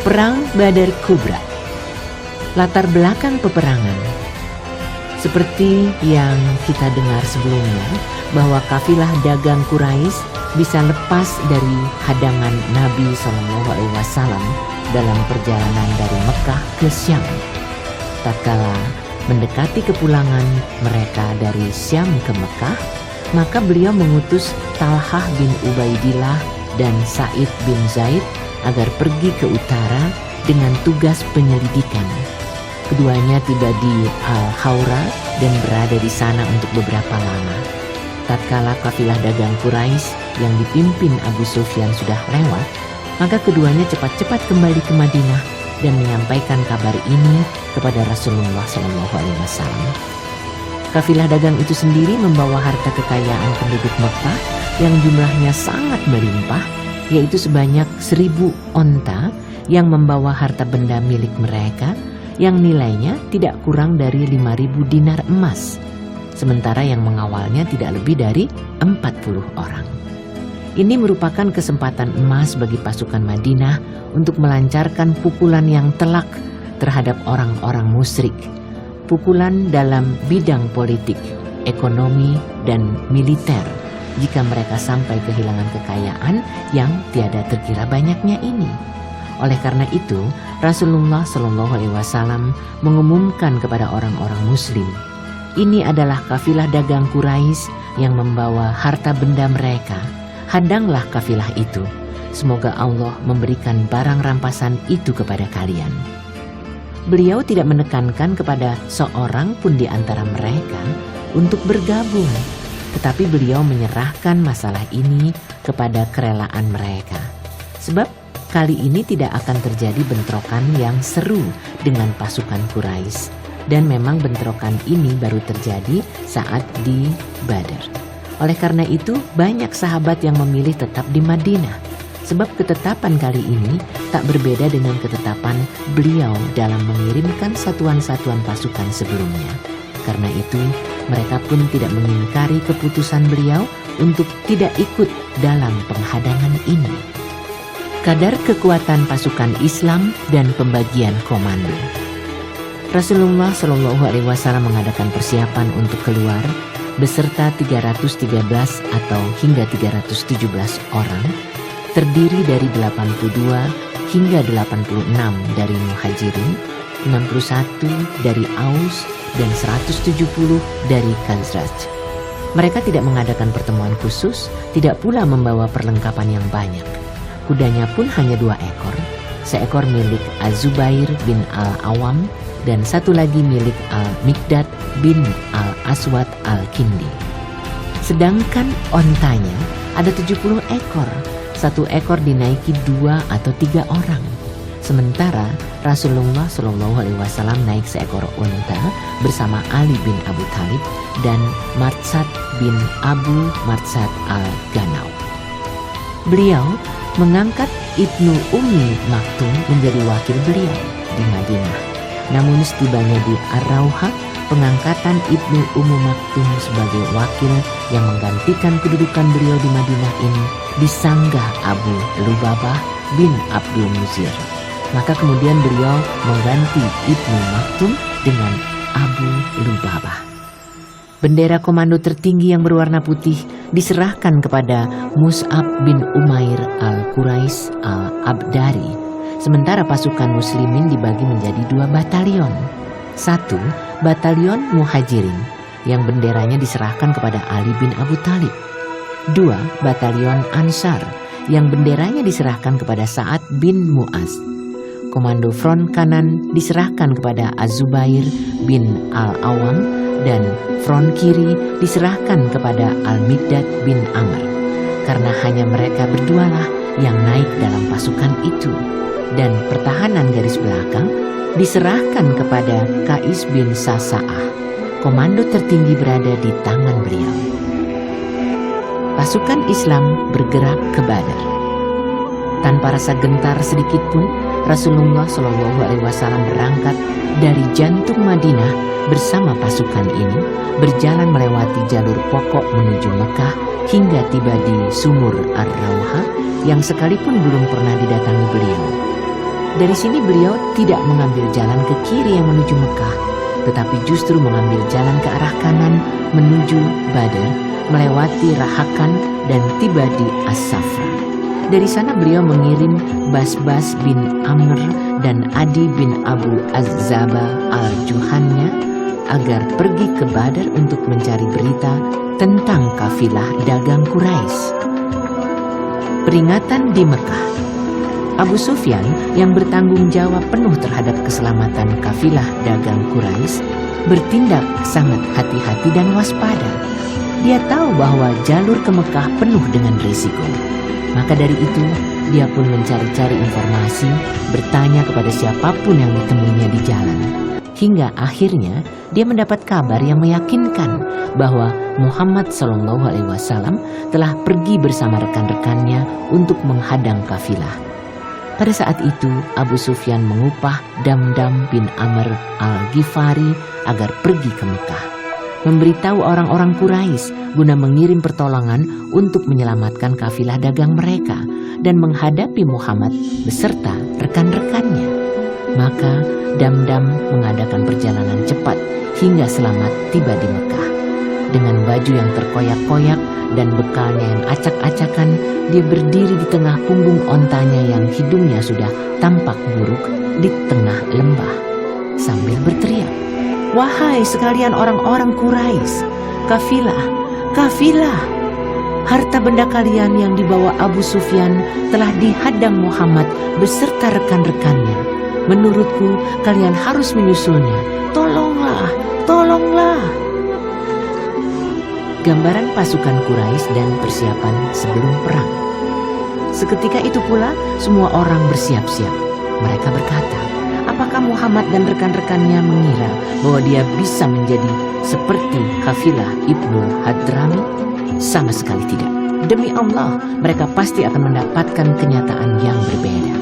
Perang Badar Kubra. Latar belakang peperangan. Seperti yang kita dengar sebelumnya, bahwa kafilah dagang Quraisy bisa lepas dari hadangan Nabi SAW dalam perjalanan dari Mekah ke Syam. Tatkala mendekati kepulangan mereka dari Syam ke Mekah, maka beliau mengutus Talhah bin Ubaidillah dan Sa'id bin Zaid agar pergi ke utara dengan tugas penyelidikan. Keduanya tiba di Al-Haura dan berada di sana untuk beberapa lama. Tatkala kafilah dagang Quraisy yang dipimpin Abu Sufyan sudah lewat, maka keduanya cepat-cepat kembali ke Madinah dan menyampaikan kabar ini kepada Rasulullah SAW. Kafilah dagang itu sendiri membawa harta kekayaan penduduk Mekah yang jumlahnya sangat melimpah, yaitu sebanyak 1.000 onta yang membawa harta benda milik mereka yang nilainya tidak kurang dari 5.000 dinar emas, sementara yang mengawalnya tidak lebih dari 40 orang. Ini merupakan kesempatan emas bagi pasukan Madinah untuk melancarkan pukulan yang telak terhadap orang-orang musyrik, pukulan dalam bidang politik, ekonomi, dan militer jika mereka sampai kehilangan kekayaan yang tiada terkira banyaknya ini. Oleh karena itu, Rasulullah SAW mengumumkan kepada orang-orang Muslim, ini adalah kafilah dagang Quraisy yang membawa harta benda mereka. Hadanglah kafilah itu. Semoga Allah memberikan barang rampasan itu kepada kalian. Beliau tidak menekankan kepada seorang pun di antara mereka untuk bergabung, tetapi beliau menyerahkan masalah ini kepada kerelaan mereka. Sebab kali ini tidak akan terjadi bentrokan yang seru dengan pasukan Quraisy, dan memang bentrokan ini baru terjadi saat di Badar. Oleh karena itu, banyak sahabat yang memilih tetap di Madinah, sebab ketetapan kali ini tak berbeda dengan ketetapan beliau dalam mengirimkan satuan-satuan pasukan sebelumnya. Karena itu, mereka pun tidak mengingkari keputusan beliau untuk tidak ikut dalam penghadangan ini. Kadar kekuatan pasukan Islam dan pembagian komando. Rasulullah SAW mengadakan persiapan untuk keluar beserta 313 atau hingga 317 orang, terdiri dari 82 hingga 86 dari Muhajirin, 61 dari Aus, dan 170 dari Khazraj. Mereka tidak mengadakan pertemuan khusus, tidak pula membawa perlengkapan yang banyak. Kudanya pun hanya 2 ekor, seekor milik Az-Zubair bin Al-Awam dan satu lagi milik Al-Mikdad bin Al-Aswad Al-Kindi. Sedangkan ontanya ada 70 ekor, 1 ekor dinaiki 2 atau 3 orang. Sementara Rasulullah SAW naik seekor unta bersama Ali bin Abu Thalib dan Marsad bin Abu Marsad Al-Ganau. Beliau mengangkat Ibnu Ummi Maktum menjadi wakil beliau di Madinah. Namun setibanya di Ar-Rauhah, pengangkatan Ibnu Ummi Maktum sebagai wakil yang menggantikan kedudukan beliau di Madinah ini disanggah Abu Lubabah bin Abdul Muzir. Maka kemudian beliau mengganti Ibnu Maktum dengan Abu Lubabah. Bendera komando tertinggi yang berwarna putih diserahkan kepada Mus'ab bin Umair al-Quraisy al-Abdari. Sementara pasukan muslimin dibagi menjadi 2 batalion. 1 batalion Muhajirin yang benderanya diserahkan kepada Ali bin Abu Thalib. 2 batalion Ansar yang benderanya diserahkan kepada Sa'ad bin Mu'az. Komando front kanan diserahkan kepada Az-Zubair bin Al-Awam dan front kiri diserahkan kepada Al-Mikdad bin Amr, karena hanya mereka berdualah yang naik dalam pasukan itu, dan pertahanan garis belakang diserahkan kepada Qais bin Sasa'ah. Komando tertinggi berada di tangan beliau. Pasukan Islam bergerak ke Badar. Tanpa rasa gentar sedikit pun, Rasulullah SAW berangkat dari jantung Madinah bersama pasukan ini, berjalan melewati jalur pokok menuju Mekah hingga tiba di Sumur Ar-Rauhah yang sekalipun belum pernah didatangi beliau. Dari sini beliau tidak mengambil jalan ke kiri yang menuju Mekah, tetapi justru mengambil jalan ke arah kanan menuju Badr, melewati Rahakan dan tiba di As-Safra. Dari sana beliau mengirim Basbas bin Amr dan Adi bin Abu Az-Zaba al-Juhannya agar pergi ke Badr untuk mencari berita tentang kafilah dagang Quraisy. Peringatan di Mekah. Abu Sufyan yang bertanggung jawab penuh terhadap keselamatan kafilah dagang Quraisy bertindak sangat hati-hati dan waspada. Dia tahu bahwa jalur ke Mekah penuh dengan risiko. Maka dari itu, dia pun mencari-cari informasi, bertanya kepada siapapun yang ditemuinya di jalan. Hingga akhirnya dia mendapat kabar yang meyakinkan bahwa Muhammad SAW telah pergi bersama rekan-rekannya untuk menghadang kafilah. Pada saat itu Abu Sufyan mengupah Damdam bin Amr al-Ghifari agar pergi ke Mekah, memberitahu orang-orang Quraisy guna mengirim pertolongan untuk menyelamatkan kafilah dagang mereka dan menghadapi Muhammad beserta rekan-rekannya. Maka Damdam mengadakan perjalanan cepat hingga selamat tiba di Mekah. Dengan baju yang terkoyak-koyak dan bekalnya yang acak-acakan, dia berdiri di tengah punggung ontanya yang hidungnya sudah tampak buruk di tengah lembah sambil berteriak, "Wahai sekalian orang-orang Quraisy, kafilah, kafilah! Harta benda kalian yang dibawa Abu Sufyan telah dihadang Muhammad beserta rekan-rekannya. Menurutku kalian harus menyusulnya. Tolonglah, tolonglah!" Gambaran pasukan Quraisy dan persiapan sebelum perang. Seketika itu pula semua orang bersiap-siap. Mereka berkata, apakah Muhammad dan rekan-rekannya mengira bahwa dia bisa menjadi seperti kafilah Ibnu Hadrami? Sama sekali tidak. Demi Allah, mereka pasti akan mendapatkan kenyataan yang berbeda.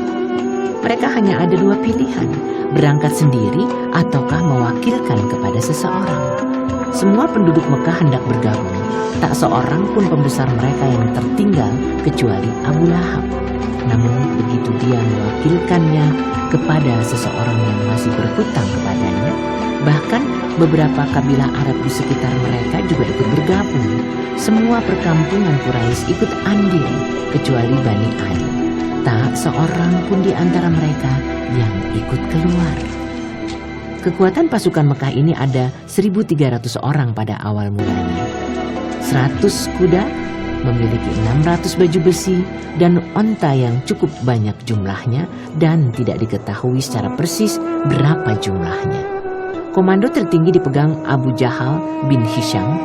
Mereka hanya ada dua pilihan, berangkat sendiri ataukah mewakilkan kepada seseorang. Semua penduduk Mekah hendak bergabung. Tak seorang pun pembesar mereka yang tertinggal kecuali Abu Lahab. Namun begitu dia mewakilkannya kepada seseorang yang masih berhutang kepadanya, bahkan beberapa kabilah Arab di sekitar mereka juga ikut bergabung. Semua perkampungan Quraisy ikut andil kecuali Bani Adi. Tak seorang pun di antara mereka yang ikut keluar. Kekuatan pasukan Mekah ini ada 1.300 orang pada awal mulanya. 100 kuda, memiliki 600 baju besi, dan onta yang cukup banyak jumlahnya dan tidak diketahui secara persis berapa jumlahnya. Komando tertinggi dipegang Abu Jahal bin Hisham.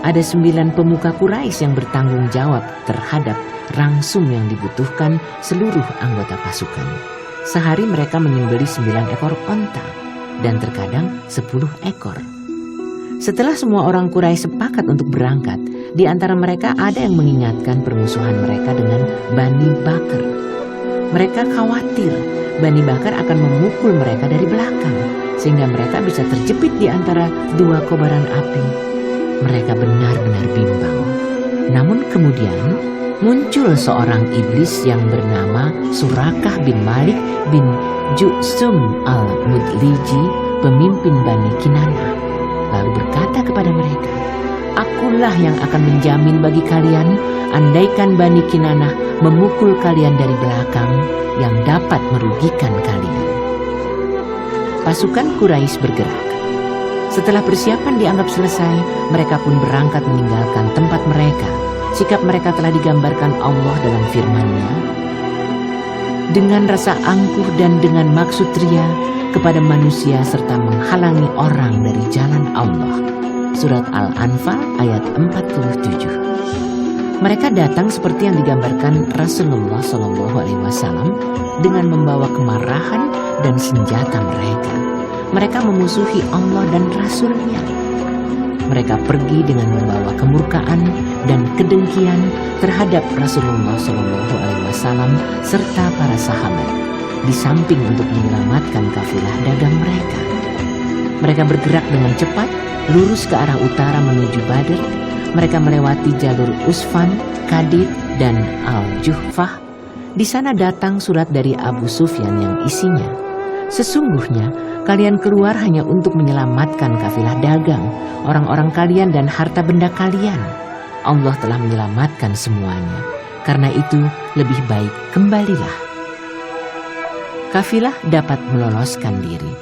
Ada 9 pemuka Quraisy yang bertanggung jawab terhadap rangsum yang dibutuhkan seluruh anggota pasukan. Sehari mereka menyembelih 9 ekor onta dan terkadang 10 ekor. Setelah semua orang Quraisy sepakat untuk berangkat, di antara mereka ada yang mengingatkan permusuhan mereka dengan Bani Bakar. Mereka khawatir Bani Bakar akan memukul mereka dari belakang, sehingga mereka bisa terjepit di antara dua kobaran api. Mereka benar-benar bimbang. Namun kemudian muncul seorang iblis yang bernama Surakah bin Malik bin Ju'sum al-Mudliji, pemimpin Bani Kinanah, lalu berkata kepada mereka, "Akulah yang akan menjamin bagi kalian andaikan Bani Kinanah memukul kalian dari belakang yang dapat merugikan kalian." Pasukan Quraisy bergerak. Setelah persiapan dianggap selesai, mereka pun berangkat meninggalkan tempat mereka. Sikap mereka telah digambarkan Allah dalam firman-Nya, dengan rasa angkuh dan dengan maksud ria kepada manusia serta menghalangi orang dari jalan Allah. Surat Al-Anfal ayat 47. Mereka datang seperti yang digambarkan Rasulullah SAW dengan membawa kemarahan dan senjata mereka. Mereka memusuhi Allah dan Rasul-Nya. Mereka pergi dengan membawa kemurkaan dan kedengkian terhadap Rasulullah SAW serta para sahabat, di samping untuk menyelamatkan kafilah dagang mereka. Mereka bergerak dengan cepat, lurus ke arah utara menuju Badr. Mereka melewati jalur Usfan, Kadid, dan Al-Juhfah. Di sana datang surat dari Abu Sufyan yang isinya, "Sesungguhnya kalian keluar hanya untuk menyelamatkan kafilah dagang, orang-orang kalian dan harta benda kalian. Allah telah menyelamatkan semuanya. Karena itu lebih baik kembalilah." Kafilah dapat meloloskan diri.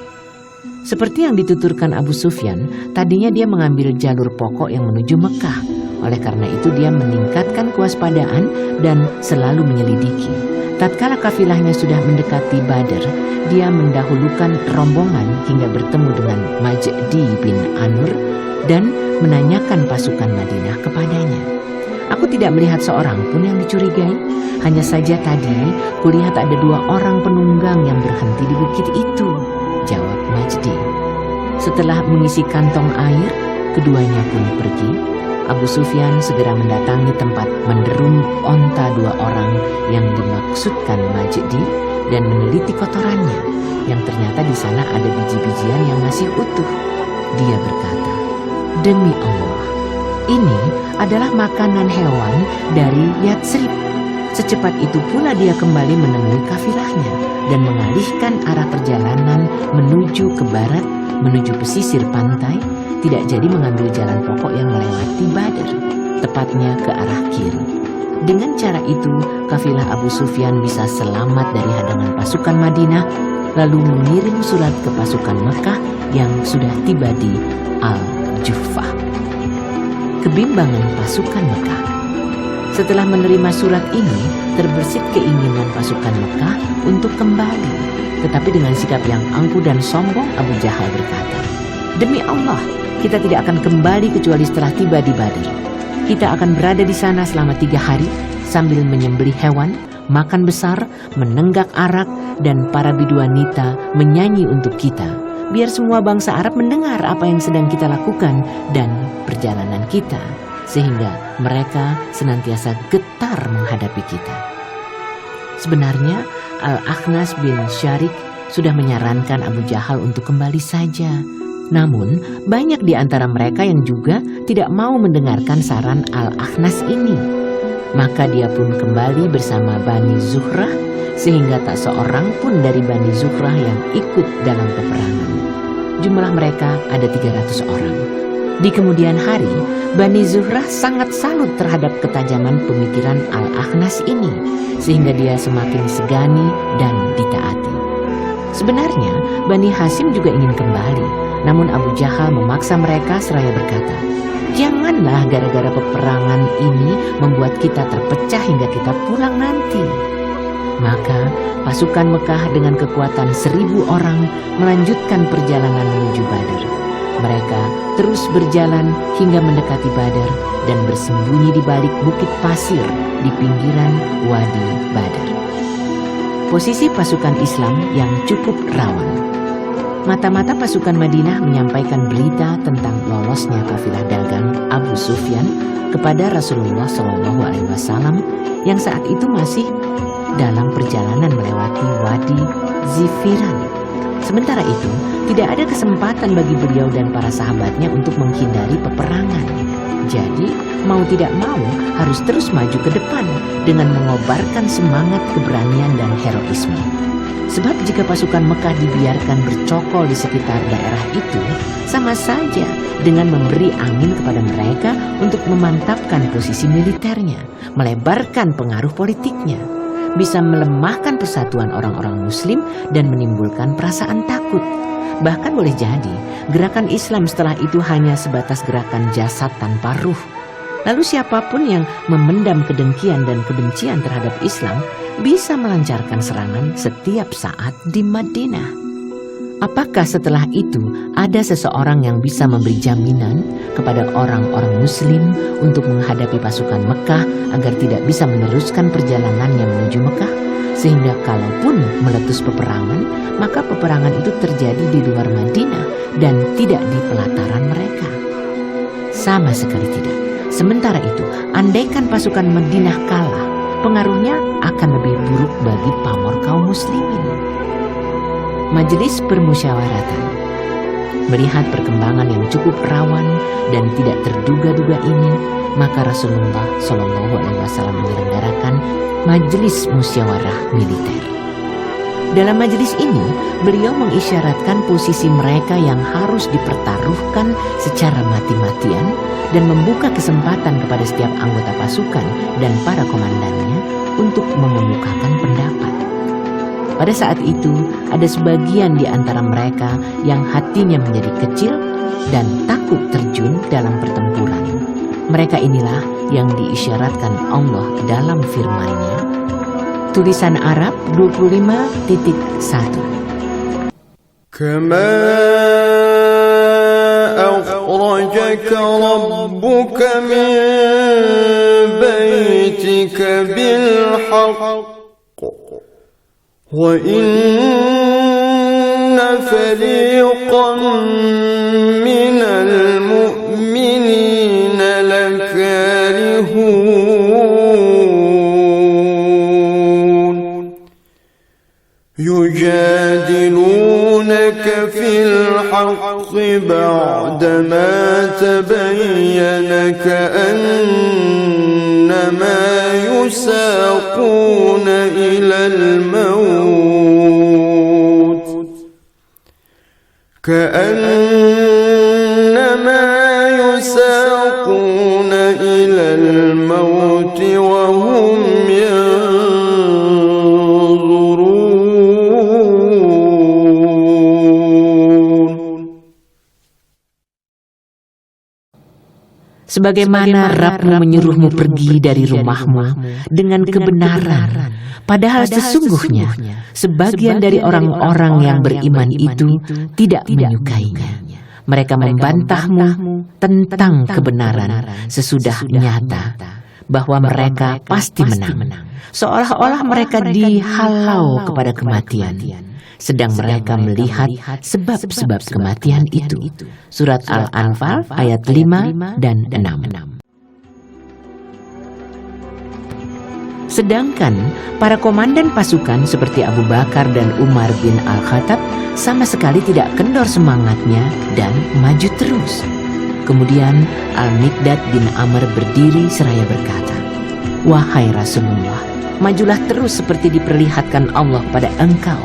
Seperti yang dituturkan Abu Sufyan, tadinya dia mengambil jalur pokok yang menuju Mekah. Oleh karena itu dia meningkatkan kewaspadaan dan selalu menyelidiki. Tatkala kafilahnya sudah mendekati Badr, dia mendahulukan rombongan hingga bertemu dengan Majdi bin Anur dan menanyakan pasukan Madinah kepadanya. "Aku tidak melihat seorang pun yang dicurigai. Hanya saja tadi kulihat ada 2 orang penunggang yang berhenti di bukit itu," jawab Majdi. Setelah mengisi kantong air, keduanya pun pergi. Abu Sufyan segera mendatangi tempat menderum onta 2 orang yang dimaksudkan Majdi dan meneliti kotorannya, yang ternyata di sana ada biji-bijian yang masih utuh. Dia berkata, "Demi Allah, ini adalah makanan hewan dari Yatsrib." Secepat itu pula dia kembali menemui kafilahnya dan mengalihkan arah perjalanan menuju ke barat, menuju pesisir pantai, tidak jadi mengambil jalan pokok yang melewati Badr, tepatnya ke arah kiri. Dengan cara itu, kafilah Abu Sufyan bisa selamat dari hadangan pasukan Madinah, lalu mengirim surat ke pasukan Mekah yang sudah tiba di Al-Juhfah. Kebimbangan pasukan Mekah. Setelah menerima surat ini, terbersit keinginan pasukan Mekah untuk kembali. Tetapi dengan sikap yang angkuh dan sombong, Abu Jahal berkata, "Demi Allah, kita tidak akan kembali kecuali setelah tiba di Badr. Kita akan berada di sana selama 3 hari sambil menyembelih hewan, makan besar, menenggak arak, dan para biduanita menyanyi untuk kita. Biar semua bangsa Arab mendengar apa yang sedang kita lakukan dan perjalanan kita, sehingga mereka senantiasa getar menghadapi kita." Sebenarnya Al-Akhnas bin Syarik sudah menyarankan Abu Jahal untuk kembali saja. Namun banyak di antara mereka yang juga tidak mau mendengarkan saran Al-Akhnas ini. Maka dia pun kembali bersama Bani Zuhrah, sehingga tak seorang pun dari Bani Zuhrah yang ikut dalam peperangan. Jumlah mereka ada 300 orang. Di kemudian hari, Bani Zuhrah sangat salut terhadap ketajaman pemikiran Al-Akhnas ini, sehingga dia semakin disegani dan ditaati. Sebenarnya Bani Hasyim juga ingin kembali, namun Abu Jahal memaksa mereka seraya berkata, "Janganlah gara-gara peperangan ini membuat kita terpecah hingga kita pulang nanti." Maka pasukan Mekah dengan kekuatan 1000 orang melanjutkan perjalanan menuju Badr. Mereka terus berjalan hingga mendekati Badr dan bersembunyi di balik bukit pasir di pinggiran Wadi Badr. Posisi pasukan Islam yang cukup rawan. Mata-mata pasukan Madinah menyampaikan berita tentang lolosnya kafilah dagang Abu Sufyan kepada Rasulullah SAW yang saat itu masih dalam perjalanan melewati Wadi Zifiran. Sementara itu, tidak ada kesempatan bagi beliau dan para sahabatnya untuk menghindari peperangan. Jadi, mau tidak mau harus terus maju ke depan dengan mengobarkan semangat keberanian dan heroisme. Sebab jika pasukan Mekah dibiarkan bercokol di sekitar daerah itu, sama saja dengan memberi angin kepada mereka untuk memantapkan posisi militernya, melebarkan pengaruh politiknya, bisa melemahkan persatuan orang-orang Muslim dan menimbulkan perasaan takut. Bahkan boleh jadi gerakan Islam setelah itu hanya sebatas gerakan jasad tanpa ruh. Lalu siapapun yang memendam kedengkian dan kebencian terhadap Islam bisa melancarkan serangan setiap saat di Madinah. Apakah setelah itu ada seseorang yang bisa memberi jaminan kepada orang-orang Muslim untuk menghadapi pasukan Mekah agar tidak bisa meneruskan perjalanannya menuju Mekah? Sehingga kalaupun meletus peperangan, maka peperangan itu terjadi di luar Madinah dan tidak di pelataran mereka. Sama sekali tidak. Sementara itu, andaikan pasukan Madinah kalah, pengaruhnya akan lebih buruk bagi pamor kaum muslimin. Majelis Permusyawaratan melihat perkembangan yang cukup rawan dan tidak terduga-duga ini, maka Rasulullah Shallallahu Alaihi Wasallam menyelenggarakan majelis musyawarah militer. Dalam majelis ini, beliau mengisyaratkan posisi mereka yang harus dipertaruhkan secara mati-matian dan membuka kesempatan kepada setiap anggota pasukan dan para komandannya untuk mengemukakan pendapat. Pada saat itu, ada sebagian di antara mereka yang hatinya menjadi kecil dan takut terjun dalam pertempuran. Mereka inilah yang diisyaratkan Allah dalam firman-Nya. Tulisan Arab 25.1. Kama akhrajaka rabbuka min baitika bil haqq wa inna fariqan minal mu'minina lakarihun yujadilunaka fil haqqi ba'dama tabayyana ka'annama yusaquna ilal maut كأنما يساقون إلى الموت وهم ينظرون. Sebagaimana Rabb-Mu menyuruhmu pergi dari rumahmu dengan kebenaran, padahal sesungguhnya sebagian dari orang-orang yang beriman itu tidak menyukainya. Mereka membantahmu tentang kebenaran sesudah nyata bahwa mereka pasti menang, seolah-olah mereka dihalau kepada kematian, sedang mereka melihat sebab-sebab kematian itu. Surat Al-Anfal ayat 5 dan 6. Sedangkan para komandan pasukan seperti Abu Bakar dan Umar bin Al-Khattab sama sekali tidak kendor semangatnya dan maju terus. Kemudian Al-Miqdad bin Amr berdiri seraya berkata, "Wahai Rasulullah, majulah terus seperti diperlihatkan Allah pada engkau.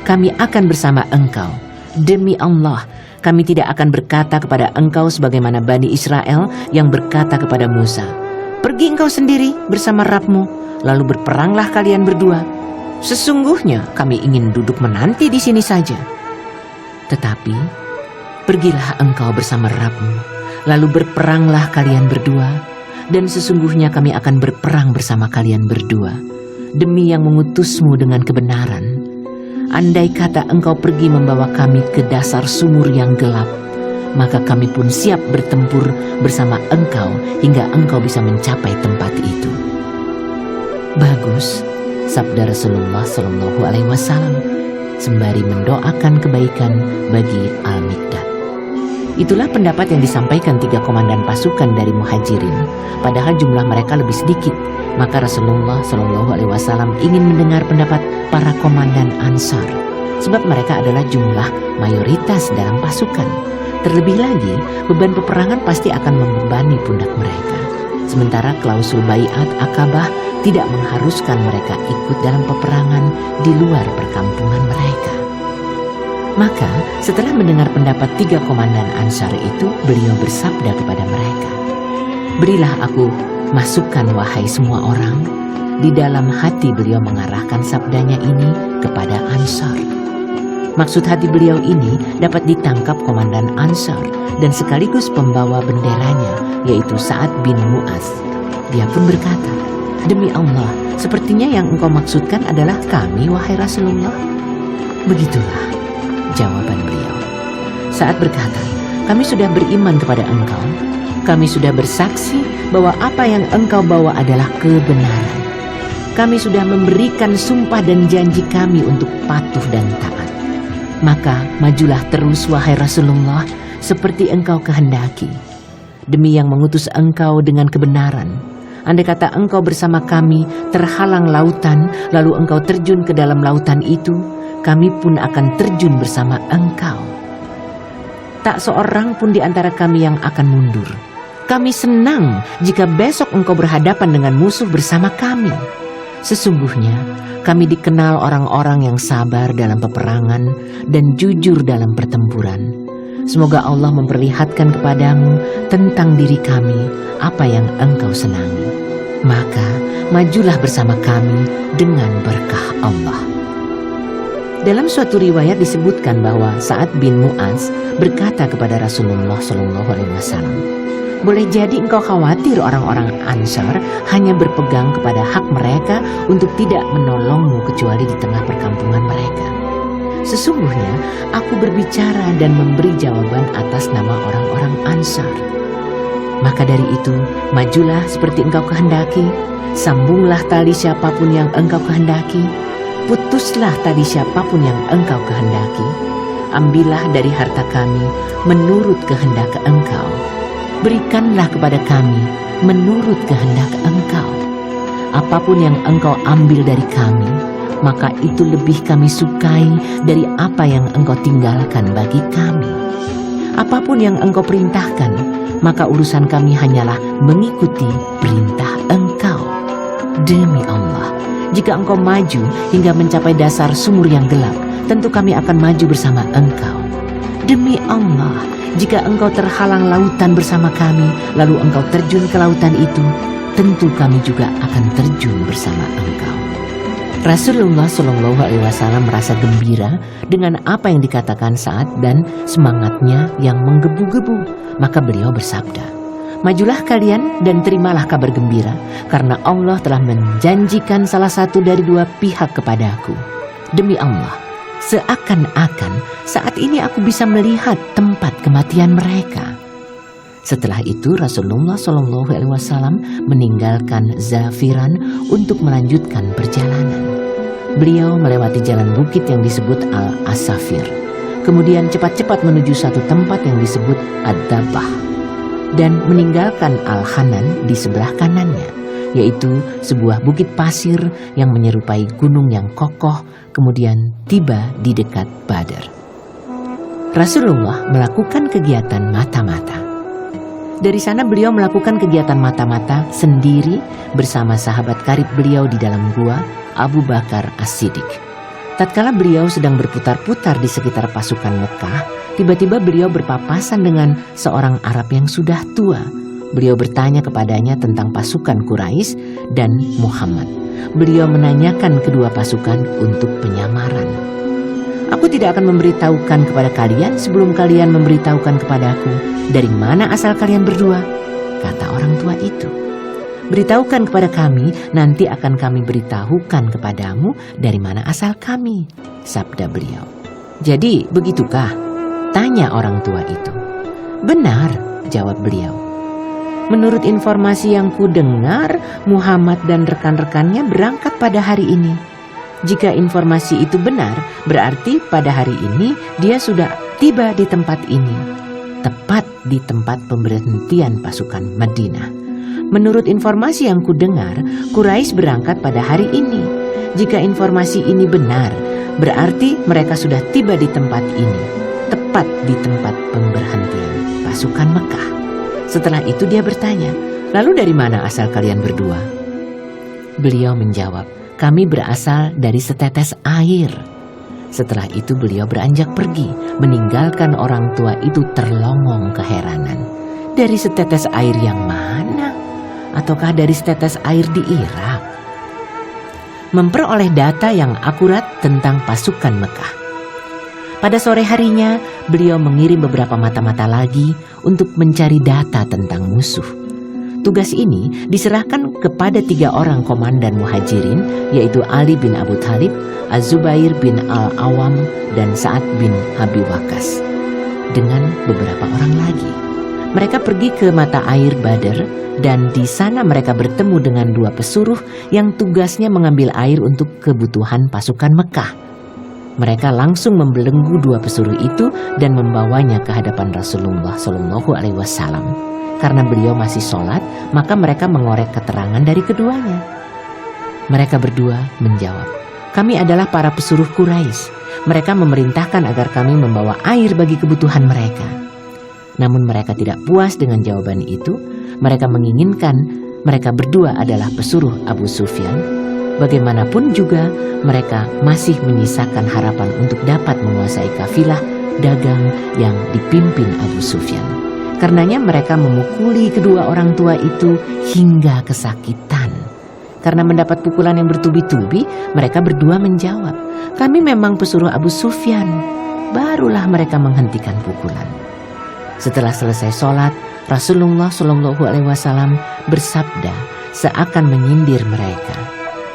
Kami akan bersama engkau. Demi Allah, kami tidak akan berkata kepada engkau sebagaimana Bani Israel yang berkata kepada Musa, 'Pergi engkau sendiri bersama Rabb-Mu, lalu berperanglah kalian berdua. Sesungguhnya kami ingin duduk menanti di sini saja.' Tetapi, pergilah engkau bersama Rabb-Mu, lalu berperanglah kalian berdua, dan sesungguhnya kami akan berperang bersama kalian berdua, demi yang mengutusmu dengan kebenaran. Andai kata engkau pergi membawa kami ke dasar sumur yang gelap, maka kami pun siap bertempur bersama engkau hingga engkau bisa mencapai tempat itu." Bagus, sabda Rasulullah Shallallahu Alaihi Wasallam sembari mendoakan kebaikan bagi Al-Miqdad. Itulah pendapat yang disampaikan 3 komandan pasukan dari Muhajirin, padahal jumlah mereka lebih sedikit. Maka Rasulullah Shallallahu Alaihi Wasallam ingin mendengar pendapat para komandan Ansar, sebab mereka adalah jumlah mayoritas dalam pasukan. Terlebih lagi, beban peperangan pasti akan membebani pundak mereka. Sementara klausul Baiat Aqabah tidak mengharuskan mereka ikut dalam peperangan di luar perkampungan mereka. Maka setelah mendengar pendapat 3 komandan Ansar itu, beliau bersabda kepada mereka, "Berilah aku masukan wahai semua orang." Di dalam hati beliau mengarahkan sabdanya ini kepada Ansar. Maksud hati beliau ini dapat ditangkap komandan Ansar dan sekaligus pembawa benderanya, yaitu Sa'ad bin Mu'az. Dia pun berkata, "Demi Allah, sepertinya yang engkau maksudkan adalah kami, wahai Rasulullah." Begitulah jawaban beliau. Sa'ad berkata, "Kami sudah beriman kepada engkau. Kami sudah bersaksi bahwa apa yang engkau bawa adalah kebenaran. Kami sudah memberikan sumpah dan janji kami untuk patuh dan taat. Maka majulah terus wahai Rasulullah seperti engkau kehendaki. Demi yang mengutus engkau dengan kebenaran. Andai kata engkau bersama kami terhalang lautan, lalu engkau terjun ke dalam lautan itu, kami pun akan terjun bersama engkau. Tak seorang pun di antara kami yang akan mundur. Kami senang jika besok engkau berhadapan dengan musuh bersama kami. Sesungguhnya kami dikenal orang-orang yang sabar dalam peperangan dan jujur dalam pertempuran. Semoga Allah memperlihatkan kepadamu tentang diri kami apa yang engkau senangi. Maka majulah bersama kami dengan berkah Allah. Dalam suatu riwayat disebutkan bahwa Sa'ad bin Mu'adz berkata kepada Rasulullah SAW, boleh jadi engkau khawatir orang-orang Ansar hanya berpegang kepada hak mereka untuk tidak menolongmu kecuali di tengah perkampungan mereka. Sesungguhnya aku berbicara dan memberi jawaban atas nama orang-orang Ansar. Maka dari itu, majulah seperti engkau kehendaki, sambunglah tali siapapun yang engkau kehendaki, putuslah tali siapapun yang engkau kehendaki, ambillah dari harta kami menurut kehendak engkau, berikanlah kepada kami menurut kehendak engkau. Apapun yang engkau ambil dari kami, maka itu lebih kami sukai dari apa yang engkau tinggalkan bagi kami. Apapun yang engkau perintahkan, maka urusan kami hanyalah mengikuti perintah engkau. Demi Allah, jika engkau maju hingga mencapai dasar sumur yang gelap, tentu kami akan maju bersama engkau. Demi Allah, jika engkau terhalang lautan bersama kami, lalu engkau terjun ke lautan itu, tentu kami juga akan terjun bersama engkau. Rasulullah SAW merasa gembira dengan apa yang dikatakan Sa'ad dan semangatnya yang menggebu-gebu. Maka beliau bersabda, majulah kalian dan terimalah kabar gembira, karena Allah telah menjanjikan salah satu dari dua pihak kepadaku. Demi Allah, seakan-akan saat ini aku bisa melihat tempat kematian mereka. Setelah itu Rasulullah SAW meninggalkan Zafiran untuk melanjutkan perjalanan. Beliau melewati jalan bukit yang disebut Al-Asafir, kemudian cepat-cepat menuju satu tempat yang disebut Ad-Dabah, dan meninggalkan Al-Hanan di sebelah kanannya, yaitu sebuah bukit pasir yang menyerupai gunung yang kokoh, kemudian tiba di dekat Badr. Rasulullah melakukan kegiatan mata-mata. Dari sana beliau melakukan kegiatan mata-mata sendiri bersama sahabat karib beliau di dalam gua, Abu Bakar As-Siddiq. Tatkala beliau sedang berputar-putar di sekitar pasukan Mekah, tiba-tiba beliau berpapasan dengan seorang Arab yang sudah tua. Beliau bertanya kepadanya tentang pasukan Quraisy dan Muhammad. Beliau menanyakan kedua pasukan untuk penyamaran. Aku tidak akan memberitahukan kepada kalian sebelum kalian memberitahukan kepadaku dari mana asal kalian berdua, kata orang tua itu. Beritahukan kepada kami, nanti akan kami beritahukan kepadamu dari mana asal kami, sabda beliau. Jadi begitukah? Tanya orang tua itu. Benar, jawab beliau. Menurut informasi yang kudengar, Muhammad dan rekan-rekannya berangkat pada hari ini. Jika informasi itu benar, berarti pada hari ini dia sudah tiba di tempat ini, tepat di tempat pemberhentian pasukan Madinah. Menurut informasi yang kudengar, Quraisy berangkat pada hari ini. Jika informasi ini benar, berarti mereka sudah tiba di tempat ini, tepat di tempat pemberhentian pasukan Mekah. Setelah itu dia bertanya, lalu dari mana asal kalian berdua? Beliau menjawab, kami berasal dari setetes air. Setelah itu beliau beranjak pergi, meninggalkan orang tua itu terlongong keheranan. Dari setetes air yang mana? Ataukah dari setetes air di Irak? Memperoleh data yang akurat tentang pasukan Mekah. Pada sore harinya, beliau mengirim beberapa mata-mata lagi untuk mencari data tentang musuh. Tugas ini diserahkan kepada 3 orang komandan muhajirin, yaitu Ali bin Abu Thalib, Az-Zubair bin Al-Awam, dan Sa'ad bin Abi Waqqas, dengan beberapa orang lagi. Mereka pergi ke mata air Badr, dan di sana mereka bertemu dengan 2 pesuruh yang tugasnya mengambil air untuk kebutuhan pasukan Mekah. Mereka langsung membelenggu 2 pesuruh itu dan membawanya ke hadapan Rasulullah SAW. Karena beliau masih sholat, maka mereka mengorek keterangan dari keduanya. Mereka berdua menjawab, kami adalah para pesuruh Quraisy. Mereka memerintahkan agar kami membawa air bagi kebutuhan mereka. Namun mereka tidak puas dengan jawaban itu. Mereka menginginkan mereka berdua adalah pesuruh Abu Sufyan. Bagaimanapun juga mereka masih menyisakan harapan untuk dapat menguasai kafilah dagang yang dipimpin Abu Sufyan. Karenanya mereka memukuli kedua orang tua itu hingga kesakitan. Karena mendapat pukulan yang bertubi-tubi, mereka berdua menjawab, "Kami memang pesuruh Abu Sufyan." Barulah mereka menghentikan pukulan. Setelah selesai sholat, Rasulullah SAW bersabda seakan menyindir mereka,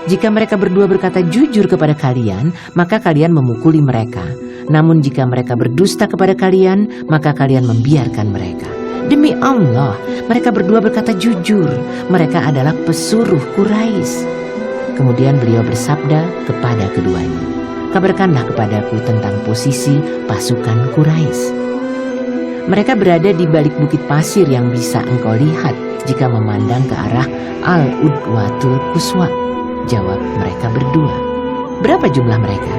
"Jika mereka berdua berkata jujur kepada kalian, maka kalian memukuli mereka. Namun jika mereka berdusta kepada kalian, maka kalian membiarkan mereka. Demi Allah, mereka berdua berkata jujur. Mereka adalah pesuruh Quraisy." Kemudian beliau bersabda kepada keduanya, "Kabarkanlah kepadaku tentang posisi pasukan Quraisy." "Mereka berada di balik bukit pasir yang bisa engkau lihat jika memandang ke arah Al-Udwatul Quswa," jawab mereka berdua. "Berapa jumlah mereka?"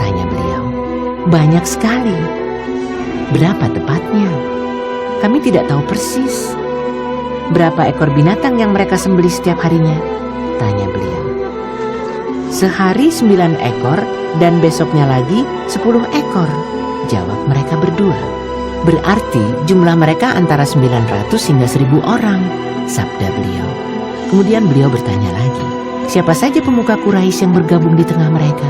tanya beliau. "Banyak sekali." "Berapa tepatnya?" "Kami tidak tahu persis." "Berapa ekor binatang yang mereka sembelih setiap harinya?" tanya beliau. "Sehari 9 ekor dan besoknya lagi 10 ekor, jawab mereka berdua. "Berarti jumlah mereka antara 900 hingga 1000 orang, sabda beliau. Kemudian beliau bertanya lagi, "Siapa saja pemuka Quraisy yang bergabung di tengah mereka?"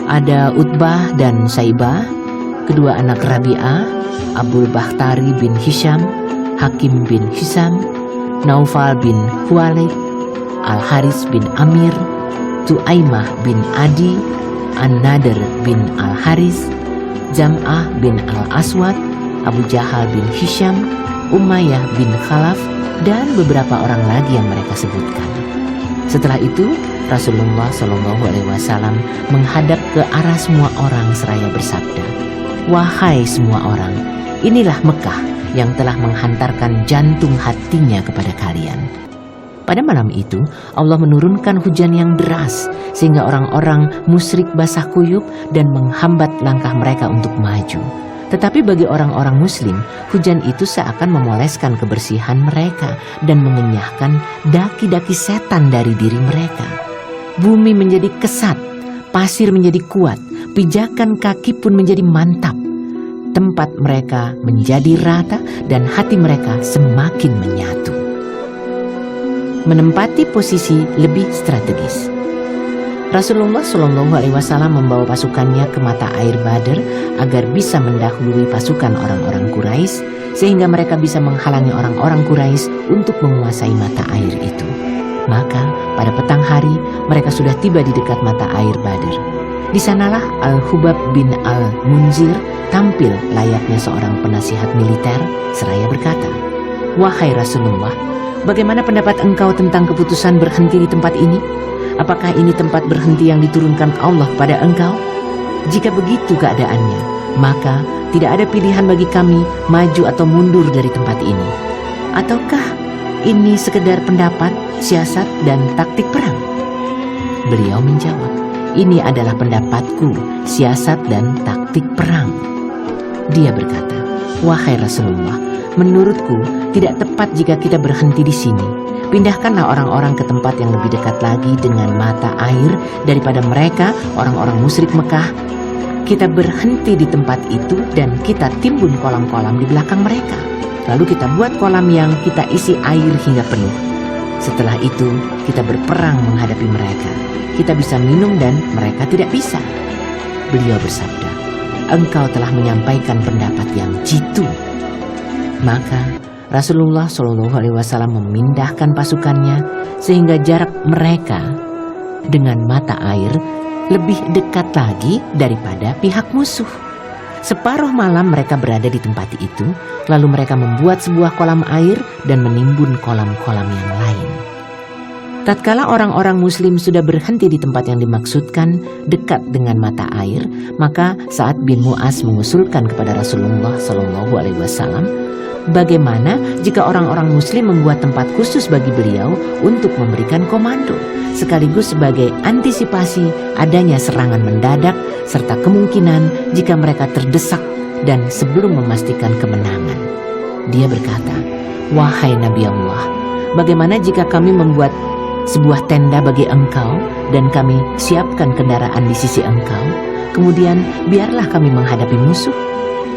"Ada Utbah dan Saibah, kedua anak Rabi'ah, Abul Bakhtari bin Hisham, Hakim bin Hisam, Naufal bin Khuwailid, Al-Haris bin Amir, Tu'aimah bin Adi, An-Nadir bin Al-Haris, Jam'ah bin Al-Aswad, Abu Jahal bin Hisham, Umayyah bin Khalaf, dan beberapa orang lagi yang mereka sebutkan." Setelah itu Rasulullah SAW menghadap ke arah semua orang seraya bersabda, "Wahai semua orang, inilah Mekah yang telah menghantarkan jantung hatinya kepada kalian." Pada malam itu Allah menurunkan hujan yang deras sehingga orang-orang musyrik basah kuyup dan menghambat langkah mereka untuk maju. Tetapi bagi orang-orang muslim, hujan itu seakan memoleskan kebersihan mereka dan mengenyahkan daki-daki setan dari diri mereka. Bumi menjadi kesat, pasir menjadi kuat, pijakan kaki pun menjadi mantap. Tempat mereka menjadi rata dan hati mereka semakin menyatu. Menempati posisi lebih strategis. Rasulullah SAW membawa pasukannya ke mata air Badr agar bisa mendahului pasukan orang-orang Quraisy sehingga mereka bisa menghalangi orang-orang Quraisy untuk menguasai mata air itu. Maka pada petang hari mereka sudah tiba di dekat mata air Badr. Di sanalah Al-Hubab bin Al-Munzir tampil layaknya seorang penasihat militer seraya berkata, "Wahai Rasulullah, bagaimana pendapat engkau tentang keputusan berhenti di tempat ini? Apakah ini tempat berhenti yang diturunkan Allah pada engkau? Jika begitu keadaannya, maka tidak ada pilihan bagi kami maju atau mundur dari tempat ini. Ataukah ini sekedar pendapat, siasat, dan taktik perang?" Beliau menjawab, "Ini adalah pendapatku, siasat dan taktik perang." Dia berkata, "Wahai Rasulullah, menurutku tidak tepat jika kita berhenti di sini. Pindahkanlah orang-orang ke tempat yang lebih dekat lagi dengan mata air daripada mereka, orang-orang musyrik Mekah. Kita berhenti di tempat itu dan kita timbun kolam-kolam di belakang mereka. Lalu kita buat kolam yang kita isi air hingga penuh. Setelah itu kita berperang menghadapi mereka. Kita bisa minum dan mereka tidak bisa." Beliau bersabda, "Engkau telah menyampaikan pendapat yang jitu." Maka Rasulullah SAW memindahkan pasukannya sehingga jarak mereka dengan mata air lebih dekat lagi daripada pihak musuh. Separuh malam mereka berada di tempat itu, lalu mereka membuat sebuah kolam air dan menimbun kolam-kolam yang lain. Tatkala orang-orang muslim sudah berhenti di tempat yang dimaksudkan dekat dengan mata air, maka Sa'ad bin Mu'az mengusulkan kepada Rasulullah SAW, bagaimana jika orang-orang muslim membuat tempat khusus bagi beliau untuk memberikan komando, sekaligus sebagai antisipasi adanya serangan mendadak serta kemungkinan jika mereka terdesak dan sebelum memastikan kemenangan. Dia berkata, "Wahai Nabi Allah, bagaimana jika kami membuat sebuah tenda bagi engkau dan kami siapkan kendaraan di sisi engkau? Kemudian biarlah kami menghadapi musuh.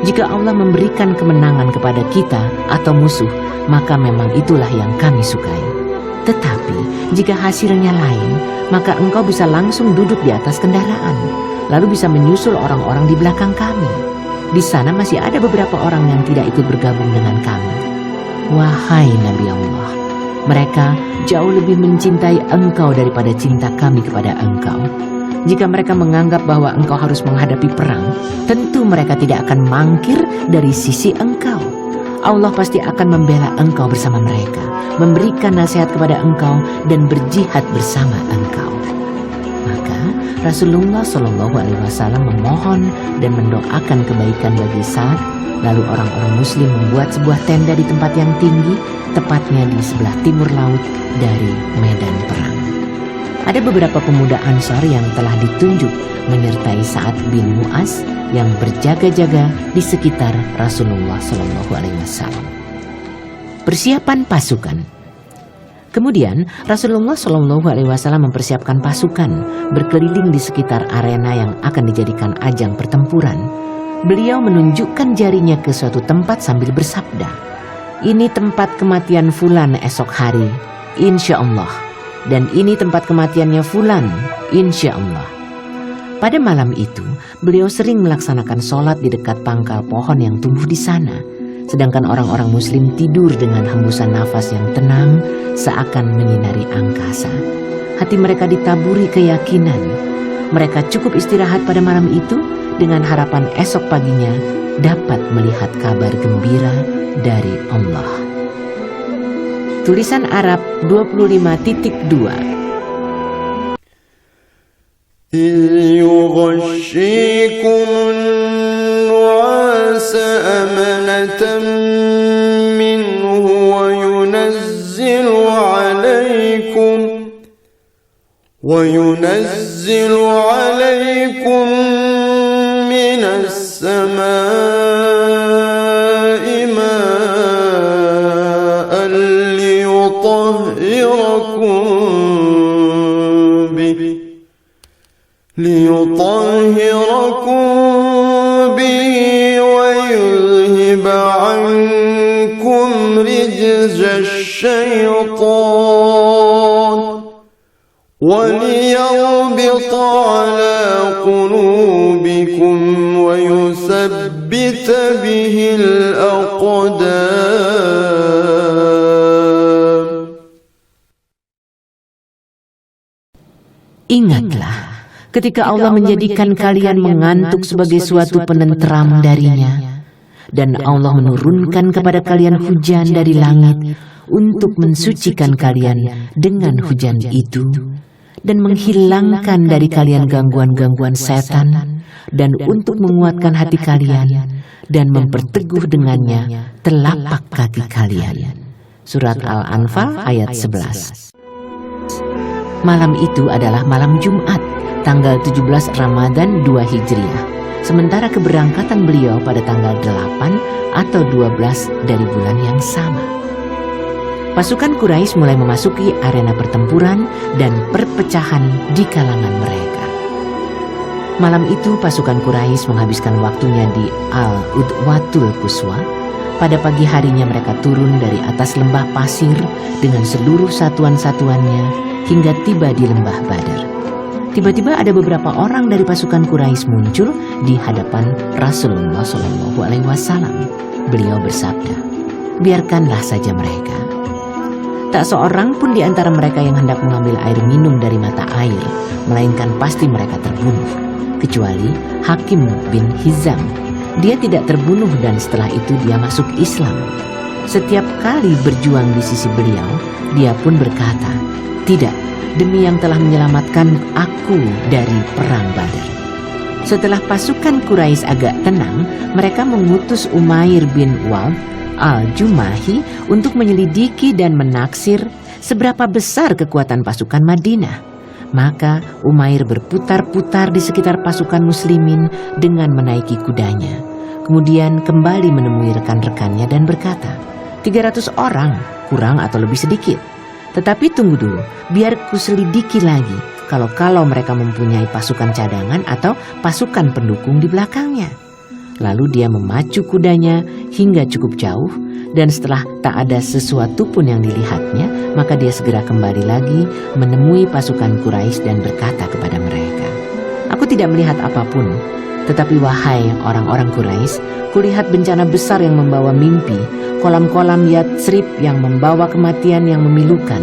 Jika Allah memberikan kemenangan kepada kita atau musuh, maka memang itulah yang kami sukai. Tetapi jika hasilnya lain, maka engkau bisa langsung duduk di atas kendaraan, lalu bisa menyusul orang-orang di belakang kami. Di sana masih ada beberapa orang yang tidak ikut bergabung dengan kami. Wahai Nabi Allah, mereka jauh lebih mencintai engkau daripada cinta kami kepada engkau. Jika mereka menganggap bahwa engkau harus menghadapi perang, tentu mereka tidak akan mangkir dari sisi engkau. Allah pasti akan membela engkau bersama mereka, memberikan nasihat kepada engkau dan berjihad bersama engkau." Maka Rasulullah SAW memohon dan mendoakan kebaikan bagi Sa'ad. Lalu orang-orang muslim membuat sebuah tenda di tempat yang tinggi, tepatnya di sebelah timur laut dari medan perang. Ada beberapa pemuda Ansar yang telah ditunjuk menyertai Sa'ad bin Mu'az yang berjaga-jaga di sekitar Rasulullah SAW. Persiapan pasukan. Kemudian Rasulullah SAW mempersiapkan pasukan berkeliling di sekitar arena yang akan dijadikan ajang pertempuran. Beliau menunjukkan jarinya ke suatu tempat sambil bersabda, "Ini tempat kematian Fulan esok hari, insya Allah. Dan ini tempat kematiannya Fulan, insya Allah." Pada malam itu, beliau sering melaksanakan sholat di dekat pangkal pohon yang tumbuh di sana. Sedangkan orang-orang muslim tidur dengan hembusan nafas yang tenang seakan menyinari angkasa. Hati mereka ditaburi keyakinan. Mereka cukup istirahat pada malam itu dengan harapan esok paginya dapat melihat kabar gembira dari Allah. Tulisan Arab 25.2. إذ يغشيكم النعاس أمنة منه وينزل عليكم من السماء ماء ليطهركم به ويذهب عنكم رجز الشيطان وليربط على قلوبكم ويثبت به الأقدام. Ingatlah ketika Allah menjadikan kalian mengantuk sebagai suatu penenteram darinya, dan Allah menurunkan kepada kalian hujan dari langit untuk mensucikan kalian dengan hujan itu, dan menghilangkan dari kalian gangguan-gangguan setan, dan untuk menguatkan hati kalian dan memperteguh dengannya telapak kaki kalian. Surat Al-Anfal ayat 11. Malam itu adalah malam Jumat, tanggal 17 Ramadan 2 Hijriah, sementara keberangkatan beliau pada tanggal 8 atau 12 dari bulan yang sama. Pasukan Quraisy mulai memasuki arena pertempuran dan perpecahan di kalangan mereka. Malam itu pasukan Quraisy menghabiskan waktunya di Al-Udwatul Quswa. Pada pagi harinya mereka turun dari atas lembah pasir dengan seluruh satuan-satuannya hingga tiba di lembah Badar. Tiba-tiba ada beberapa orang dari pasukan Quraisy muncul di hadapan Rasulullah SAW. Beliau bersabda, "Biarkanlah saja mereka." Tak seorang pun di antara mereka yang hendak mengambil air minum dari mata air, melainkan pasti mereka terbunuh, kecuali Hakim bin Hizam. Dia tidak terbunuh dan setelah itu dia masuk Islam. Setiap kali berjuang di sisi beliau, dia pun berkata, "Tidak, demi yang telah menyelamatkan aku dari perang Badar." Setelah pasukan Quraisy agak tenang, mereka mengutus Umair bin Wahb Al-Jumahi untuk menyelidiki dan menaksir seberapa besar kekuatan pasukan Madinah. Maka Umair berputar-putar di sekitar pasukan muslimin dengan menaiki kudanya. Kemudian kembali menemui rekan-rekannya dan berkata, 300 orang, kurang atau lebih sedikit. Tetapi tunggu dulu, biar kuselidiki lagi kalau mereka mempunyai pasukan cadangan atau pasukan pendukung di belakangnya. Lalu dia memacu kudanya hingga cukup jauh, dan setelah tak ada sesuatu pun yang dilihatnya, maka dia segera kembali lagi menemui pasukan Quraisy dan berkata kepada mereka, "Aku tidak melihat apapun, tetapi wahai orang-orang Quraisy, kulihat bencana besar yang membawa mimpi, kolam-kolam Yatsrib yang membawa kematian yang memilukan.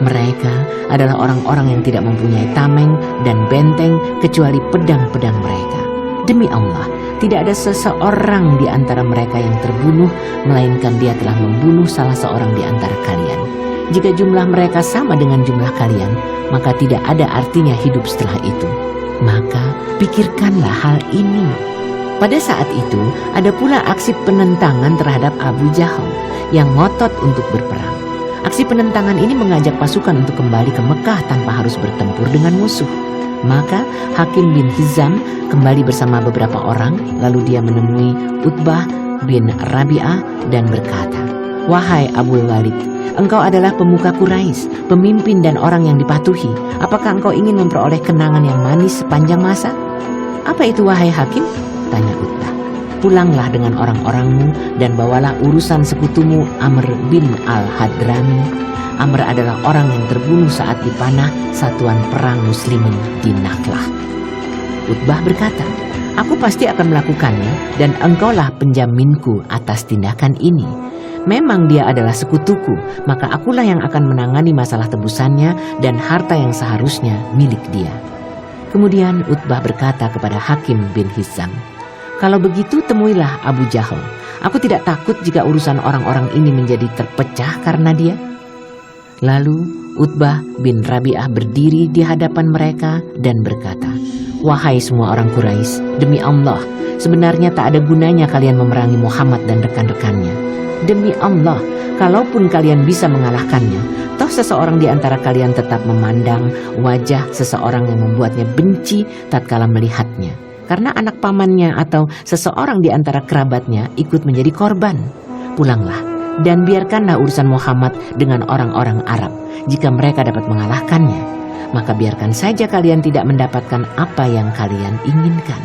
Mereka adalah orang-orang yang tidak mempunyai tameng dan benteng kecuali pedang-pedang mereka. Demi Allah, tidak ada seseorang di antara mereka yang terbunuh, melainkan dia telah membunuh salah seorang di antara kalian. Jika jumlah mereka sama dengan jumlah kalian, maka tidak ada artinya hidup setelah itu. Maka pikirkanlah hal ini." Pada saat itu, ada pula aksi penentangan terhadap Abu Jahal yang ngotot untuk berperang. Aksi penentangan ini mengajak pasukan untuk kembali ke Mekah tanpa harus bertempur dengan musuh. Maka Hakim bin Hizam kembali bersama beberapa orang, lalu dia menemui Utbah bin Rabi'ah dan berkata, "Wahai Abul Walid, engkau adalah pemuka Quraisy, pemimpin dan orang yang dipatuhi. Apakah engkau ingin memperoleh kenangan yang manis sepanjang masa?" "Apa itu wahai Hakim?" tanya Utbah. "Pulanglah dengan orang-orangmu dan bawalah urusan sekutumu Amr bin al-Hadrami. Amr adalah orang yang terbunuh saat dipanah satuan perang muslimin di Nakhlah." Utbah berkata, "Aku pasti akan melakukannya dan engkaulah penjaminku atas tindakan ini. Memang dia adalah sekutuku, maka akulah yang akan menangani masalah tebusannya dan harta yang seharusnya milik dia." Kemudian Utbah berkata kepada Hakim bin Hizam, "Kalau begitu temuilah Abu Jahal. Aku tidak takut jika urusan orang-orang ini menjadi terpecah karena dia." Lalu Utbah bin Rabi'ah berdiri di hadapan mereka dan berkata, "Wahai semua orang Quraisy, demi Allah, sebenarnya tak ada gunanya kalian memerangi Muhammad dan rekan-rekannya. Demi Allah, kalaupun kalian bisa mengalahkannya, toh seseorang di antara kalian tetap memandang wajah seseorang yang membuatnya benci tatkala melihatnya, karena anak pamannya atau seseorang di antara kerabatnya ikut menjadi korban. Pulanglah dan biarkanlah urusan Muhammad dengan orang-orang Arab. Jika mereka dapat mengalahkannya, maka biarkan saja kalian tidak mendapatkan apa yang kalian inginkan."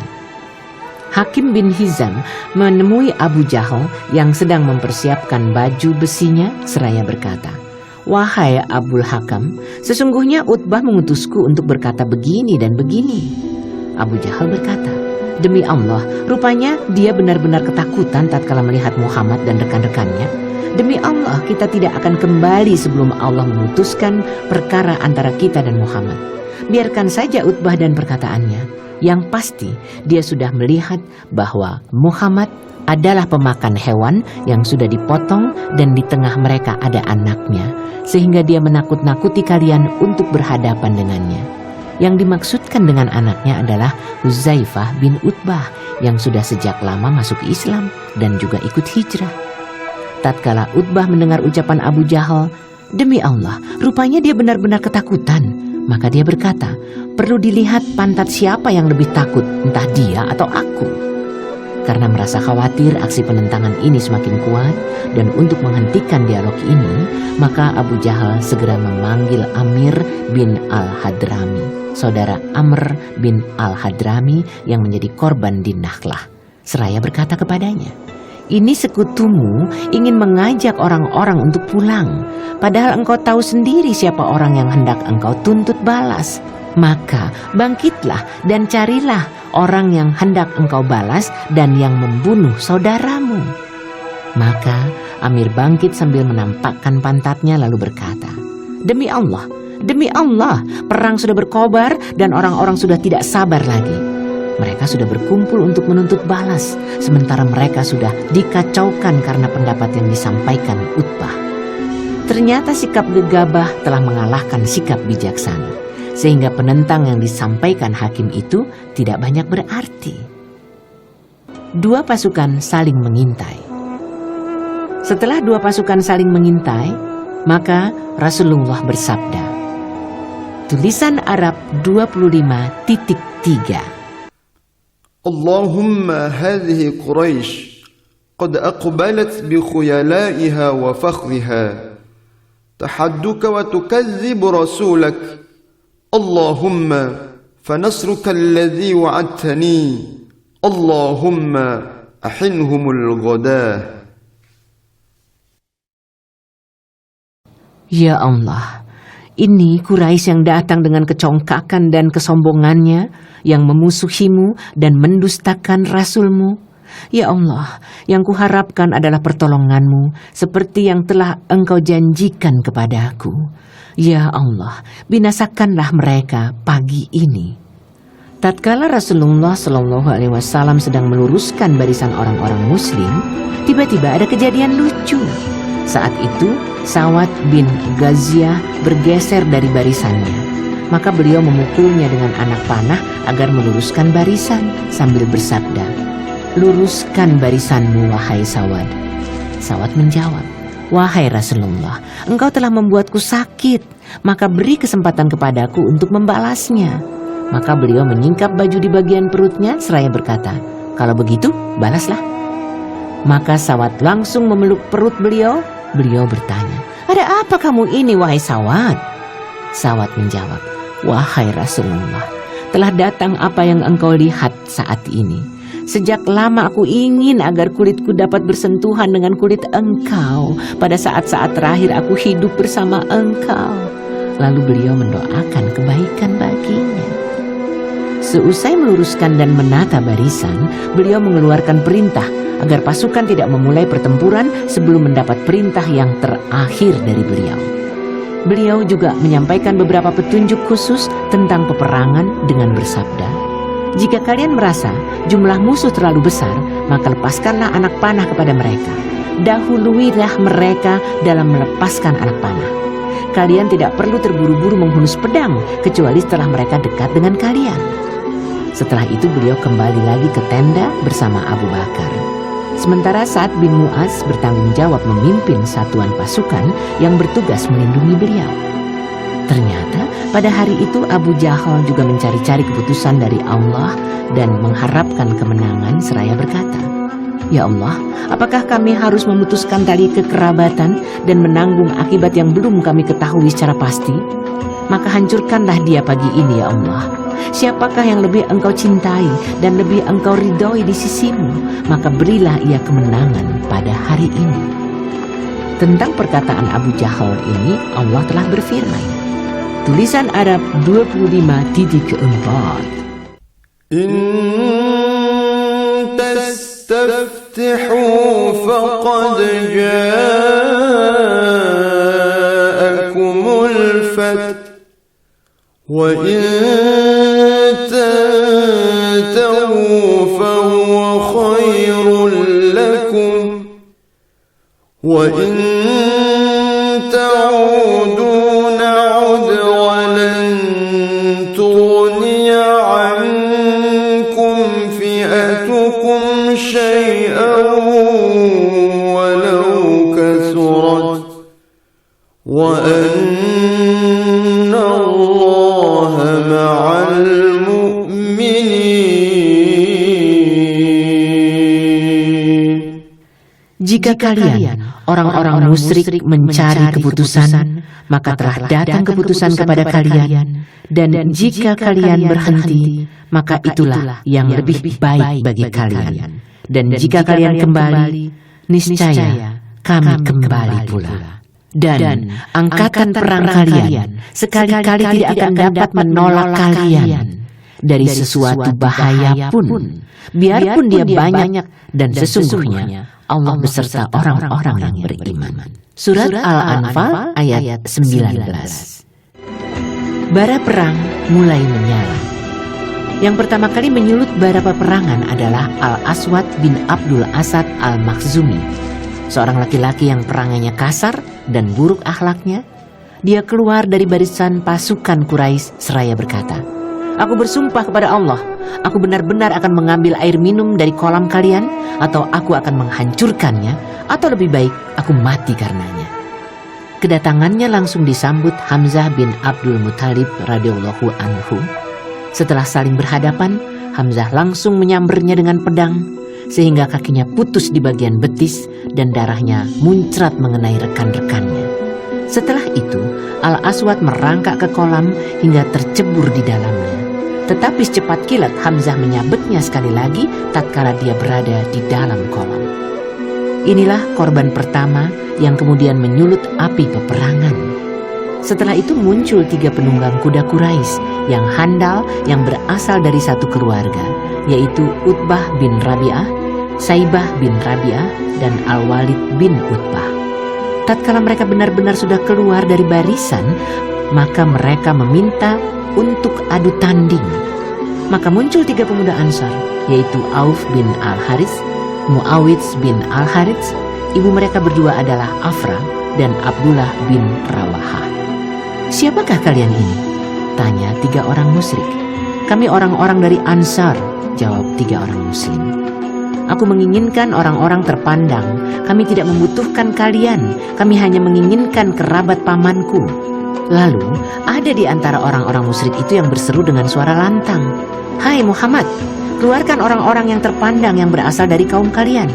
Hakim bin Hizam menemui Abu Jahal yang sedang mempersiapkan baju besinya seraya berkata, "Wahai Abul Hakam, sesungguhnya Utbah mengutusku untuk berkata begini dan begini." Abu Jahal berkata, "Demi Allah, rupanya dia benar-benar ketakutan tatkala melihat Muhammad dan rekan-rekannya. Demi Allah, kita tidak akan kembali sebelum Allah memutuskan perkara antara kita dan Muhammad. Biarkan saja Utbah dan perkataannya. Yang pasti, dia sudah melihat bahwa Muhammad adalah pemakan hewan yang sudah dipotong dan di tengah mereka ada anaknya, sehingga dia menakut-nakuti kalian untuk berhadapan dengannya. Yang dimaksudkan dengan anaknya adalah Huzaifah bin Utbah yang sudah sejak lama masuk Islam dan juga ikut hijrah." Tatkala Utbah mendengar ucapan Abu Jahal, "Demi Allah, rupanya dia benar-benar ketakutan," maka dia berkata, "Perlu dilihat pantat siapa yang lebih takut, entah dia atau aku." Karena merasa khawatir aksi penentangan ini semakin kuat dan untuk menghentikan dialog ini, maka Abu Jahal segera memanggil Amir bin al-Hadrami, saudara Amr bin al-Hadrami yang menjadi korban di Nakhlah, seraya berkata kepadanya, "Ini sekutumu ingin mengajak orang-orang untuk pulang, padahal engkau tahu sendiri siapa orang yang hendak engkau tuntut balas. Maka bangkitlah dan carilah orang yang hendak engkau balas dan yang membunuh saudaramu." Maka Amir bangkit sambil menampakkan pantatnya lalu berkata, "Demi Allah, perang sudah berkobar dan orang-orang sudah tidak sabar lagi. Mereka sudah berkumpul untuk menuntut balas, sementara mereka sudah dikacaukan karena pendapat yang disampaikan Utbah. Ternyata sikap gegabah telah mengalahkan sikap bijaksana, sehingga penentang yang disampaikan hakim itu tidak banyak berarti." Dua pasukan saling mengintai. Setelah dua pasukan saling mengintai, maka Rasulullah bersabda, tulisan Arab 25.3, اللهم هذه قريش قد أقبلت بخيلائها وفخرها تحدك وتكذب رسولك اللهم فنصرك الذي وعدتني اللهم أحنهم الغداة. Ya Allah, ini Quraisy yang datang dengan kecongkakan dan kesombongannya, yang memusuhimu dan mendustakan Rasulmu. Ya Allah, yang kuharapkan adalah pertolonganmu seperti yang telah Engkau janjikan kepadaku. Ya Allah, binasakanlah mereka pagi ini. Tatkala Rasulullah Shallallahu Alaihi Wasallam sedang meluruskan barisan orang-orang Muslim, tiba-tiba ada kejadian lucu. Saat itu Sawad bin Ghaziyah bergeser dari barisannya. Maka beliau memukulnya dengan anak panah agar meluruskan barisan sambil bersabda, "Luruskan barisanmu, wahai Sawad." Sawad menjawab, "Wahai Rasulullah, engkau telah membuatku sakit, maka beri kesempatan kepadaku untuk membalasnya." Maka beliau menyingkap baju di bagian perutnya seraya berkata, "Kalau begitu, balaslah." Maka Sawad langsung memeluk perut beliau. Beliau bertanya, "Ada apa kamu ini, wahai Sawad?" Sawad menjawab, "Wahai Rasulullah, telah datang apa yang engkau lihat saat ini. Sejak lama aku ingin agar kulitku dapat bersentuhan dengan kulit engkau pada saat-saat terakhir aku hidup bersama engkau." Lalu beliau mendoakan kebaikan baginya. Seusai meluruskan dan menata barisan, beliau mengeluarkan perintah agar pasukan tidak memulai pertempuran sebelum mendapat perintah yang terakhir dari beliau. Beliau juga menyampaikan beberapa petunjuk khusus tentang peperangan dengan bersabda, "Jika kalian merasa jumlah musuh terlalu besar, maka lepaskanlah anak panah kepada mereka. Dahuluilah mereka dalam melepaskan anak panah. Kalian tidak perlu terburu-buru menghunus pedang kecuali setelah mereka dekat dengan kalian." Setelah itu beliau kembali lagi ke tenda bersama Abu Bakar. Sementara Sa'ad bin Mu'adz bertanggung jawab memimpin satuan pasukan yang bertugas melindungi beliau. Ternyata pada hari itu Abu Jahal juga mencari-cari keputusan dari Allah dan mengharapkan kemenangan seraya berkata, "Ya Allah, apakah kami harus memutuskan tali kekerabatan dan menanggung akibat yang belum kami ketahui secara pasti? Maka hancurkanlah dia pagi ini, ya Allah. Siapakah yang lebih engkau cintai dan lebih engkau ridhoi di sisimu, maka berilah ia kemenangan pada hari ini." Tentang perkataan Abu Jahal ini Allah telah berfirman. Tulisan Arab 25.4. إن تستفتحوا فقد جاءكم الفتح وإن تنتهوا فهو خير لكم وإن تعودوا نعد ولن تغني عنكم فئتكم شيئا ولو كثرت وأن الله مع المؤمنين. Jika kalian, orang-orang musyrik, mencari keputusan, maka telah datang keputusan kepada kalian. Dan jika kalian berhenti, maka itulah yang lebih baik bagi kalian. Dan jika kalian kembali, niscaya kami kembali pula. Dan angkatan perang kalian sekali-kali tidak akan dapat menolak kalian dari sesuatu bahaya pun, biarpun dia banyak, dan sesungguhnya Allah beserta orang-orang yang beriman. Surat Al-Anfal ayat 19. Bara perang mulai menyala. Yang pertama kali menyulut bara peperangan adalah Al-Aswad bin Abdul Asad Al-Makhzumi, seorang laki-laki yang perangannya kasar dan buruk akhlaknya. Dia keluar dari barisan pasukan Quraisy seraya berkata, "Aku bersumpah kepada Allah, aku benar-benar akan mengambil air minum dari kolam kalian, atau aku akan menghancurkannya, atau lebih baik aku mati karenanya." Kedatangannya langsung disambut Hamzah bin Abdul Muthalib radhiyallahu anhu. Setelah saling berhadapan, Hamzah langsung menyambernya dengan pedang, sehingga kakinya putus di bagian betis dan darahnya muncrat mengenai rekan-rekannya. Setelah itu, Al-Aswad merangkak ke kolam hingga tercebur di dalamnya. Tetapi secepat kilat Hamzah menyabetnya sekali lagi tatkala dia berada di dalam kolam. Inilah korban pertama yang kemudian menyulut api peperangan. Setelah itu muncul 3 penunggang kuda Quraisy yang handal yang berasal dari satu keluarga, yaitu Utbah bin Rabi'ah, Saibah bin Rabi'ah, dan Al-Walid bin Utbah. Tatkala mereka benar-benar sudah keluar dari barisan, maka mereka meminta untuk adu tanding. Maka muncul 3 pemuda Ansar, yaitu Auf bin Al-Harits, Muawidz bin Al-Harits, ibu mereka berdua adalah Afra, dan Abdullah bin Rawahah. "Siapakah kalian ini?" tanya 3 orang musyrik. "Kami orang-orang dari Ansar," jawab 3 orang muslim. "Aku menginginkan orang-orang terpandang. Kami tidak membutuhkan kalian. Kami hanya menginginkan kerabat pamanku." Lalu ada di antara orang-orang musyrik itu yang berseru dengan suara lantang, "Hai Muhammad, keluarkan orang-orang yang terpandang yang berasal dari kaum kalian."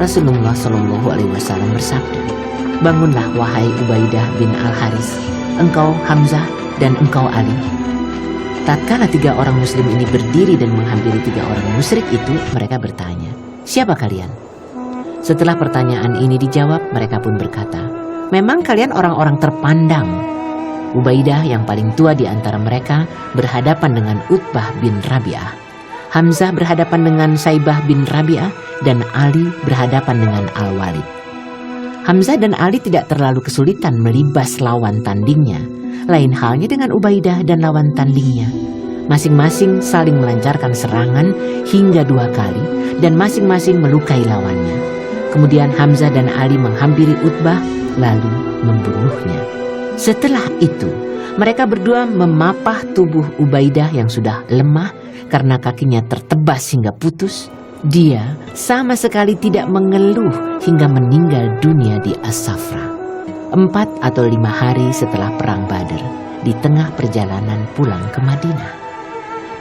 Rasulullah Shallallahu Alaihi Wasallam bersabda, "Bangunlah wahai Ubaidah bin Al-Haris, engkau Hamzah dan engkau Ali." Tatkala 3 orang muslim ini berdiri dan menghampiri 3 orang musyrik itu, mereka bertanya, "Siapa kalian?" Setelah pertanyaan ini dijawab, mereka pun berkata, "Memang kalian orang-orang terpandang." Ubaidah yang paling tua di antara mereka berhadapan dengan Utbah bin Rabi'ah. Hamzah berhadapan dengan Saibah bin Rabi'ah, dan Ali berhadapan dengan Al-Walid. Hamzah dan Ali tidak terlalu kesulitan melibas lawan tandingnya. Lain halnya dengan Ubaidah dan lawan tandingnya. Masing-masing saling melancarkan serangan hingga 2 kali dan masing-masing melukai lawannya. Kemudian Hamzah dan Ali menghampiri Utbah lalu membunuhnya. Setelah itu, mereka berdua memapah tubuh Ubaidah yang sudah lemah karena kakinya tertebas hingga putus. Dia sama sekali tidak mengeluh hingga meninggal dunia di As-Safra. 4 atau 5 hari setelah perang Badar, di tengah perjalanan pulang ke Madinah.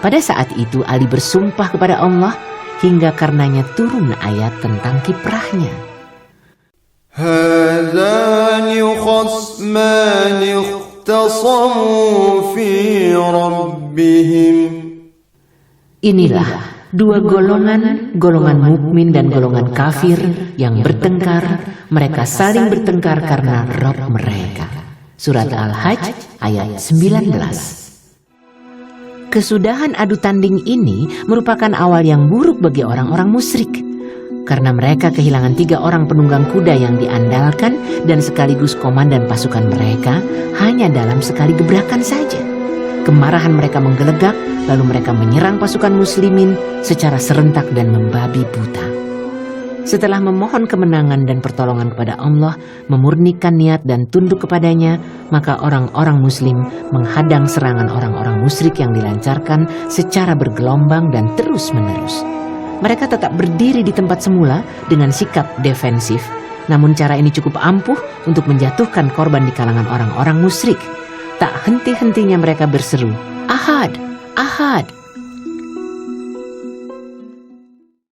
Pada saat itu Ali bersumpah kepada Allah hingga karenanya turun ayat tentang kiprahnya. هذان خصمان اختصموا في ربهم. Inilah 2 golongan, golongan mukmin dan golongan kafir yang bertengkar. Mereka saling bertengkar karena Rabb mereka. Surat Al-Hajj ayat 19. Kesudahan adu tanding ini merupakan awal yang buruk bagi orang-orang musyrik. Karena mereka kehilangan 3 orang penunggang kuda yang diandalkan dan sekaligus komandan pasukan mereka hanya dalam sekali gebrakan saja. Kemarahan mereka menggelegak, lalu mereka menyerang pasukan muslimin secara serentak dan membabi buta. Setelah memohon kemenangan dan pertolongan kepada Allah, memurnikan niat dan tunduk kepadanya, maka orang-orang muslim menghadang serangan orang-orang musyrik yang dilancarkan secara bergelombang dan terus-menerus. Mereka tetap berdiri di tempat semula dengan sikap defensif, namun cara ini cukup ampuh untuk menjatuhkan korban di kalangan orang-orang musyrik. Tak henti-hentinya mereka berseru, "Ahad, Ahad!"